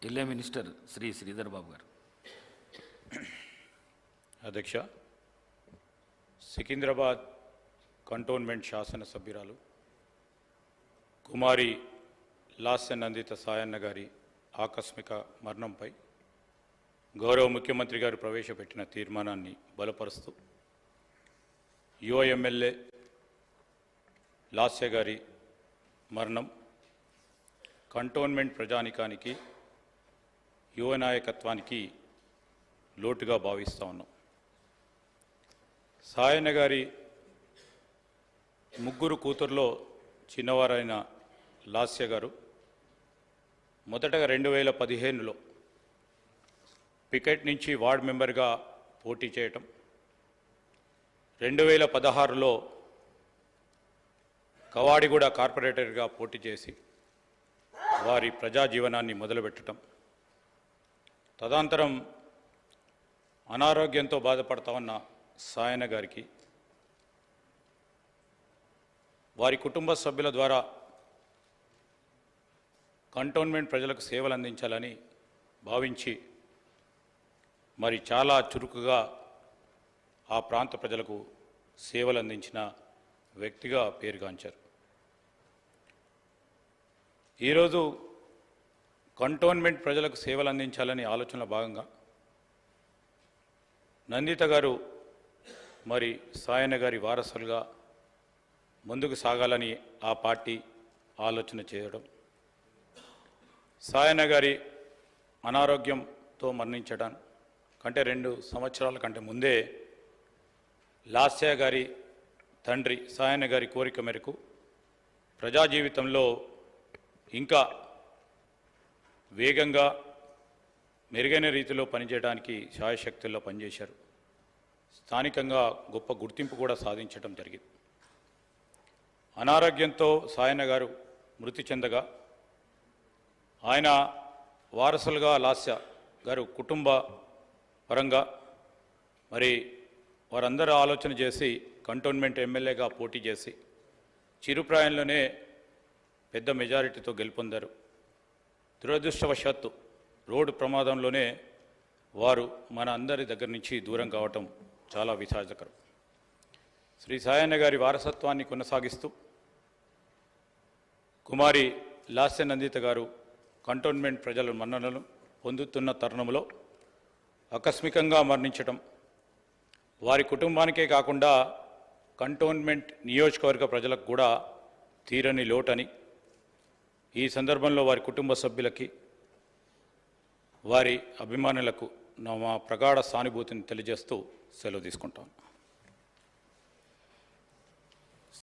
జిల్లా మినిస్టర్ శ్రీ శ్రీధర్ బాబు గారు. అధ్యక్ష, సికింద్రాబాద్ కంటోన్మెంట్ శాసనసభ్యురాలు కుమారి లాస్య నందిత సాయన్న గారి ఆకస్మిక మరణంపై గౌరవ ముఖ్యమంత్రి గారు ప్రవేశపెట్టిన తీర్మానాన్ని బలపరుస్తూ యువ ఎమ్మెల్యే లాస్య గారి మరణం కంటోన్మెంట్ ప్రజానికానికి యువ నాయకత్వానికి లోటుగా భావిస్తూ ఉన్నాం. సాయన్న గారి ముగ్గురు కూతుర్లో చిన్నవారైన లాస్య గారు మొదటగా 2015లో పికెట్ నుంచి వార్డ్ మెంబర్గా పోటీ చేయటం, 2016లో కవాడిగూడ కార్పొరేటర్గా పోటీ చేసి వారి ప్రజా జీవనాన్ని మొదలుపెట్టడం, తదనంతరం అనారోగ్యంతో బాధపడతా ఉన్న సాయన్న గారికి వారి కుటుంబ సభ్యుల ద్వారా కంటోన్మెంట్ ప్రజలకు సేవలు అందించాలని భావించి మరి చాలా చురుకుగా ఆ ప్రాంత ప్రజలకు సేవలు అందించిన వ్యక్తిగా పేరుగాంచారు. ఈరోజు కంటోన్మెంట్ ప్రజలకు సేవలు అందించాలని ఆలోచనలో భాగంగా నందిత గారు మరి సాయన్న గారి వారసులుగా ముందుకు సాగాలని ఆ పార్టీ ఆలోచన చేయడం, సాయన్న గారి అనారోగ్యంతో మరణించడం కంటే 2 సంవత్సరాల కంటే ముందే లాస్య గారి తండ్రి సాయన్న గారి కోరిక మేరకు ప్రజా జీవితంలో ఇంకా వేగంగా మెరుగైన రీతిలో పనిచేయడానికి శాయశక్తుల్లో పనిచేశారు. స్థానికంగా గొప్ప గుర్తింపు కూడా సాధించడం జరిగింది. అనారోగ్యంతో సాయన్న గారు మృతి చెందగా ఆయన వారసులుగా లాస్య గారు కుటుంబ పరంగా మరి వారందరూ ఆలోచన చేసి కంటోన్మెంట్ ఎమ్మెల్యేగా పోటీ చేసి చిరుప్రాయంలోనే పెద్ద మెజారిటీతో గెలుపొందారు. దురదృష్టవశాత్తు రోడ్డు ప్రమాదంలోనే వారు మన అందరి దగ్గర నుంచి దూరం కావటం చాలా విచారకరం. శ్రీ సాయన్న గారి వారసత్వాన్ని కొనసాగిస్తూ కుమారి లాస్య నందిత గారు కంటోన్మెంట్ ప్రజల మన్ననలు పొందుతున్న తరుణంలో ఆకస్మికంగా మరణించడం వారి కుటుంబానికే కాకుండా కంటోన్మెంట్ నియోజకవర్గ ప్రజలకు కూడా తీరని లోటని, ఈ సందర్భంలో వారి కుటుంబ సభ్యులకి వారి అభిమానులకు మా ప్రగాఢ సానుభూతిని తెలియజేస్తూ సెలవు తీసుకుంటాను.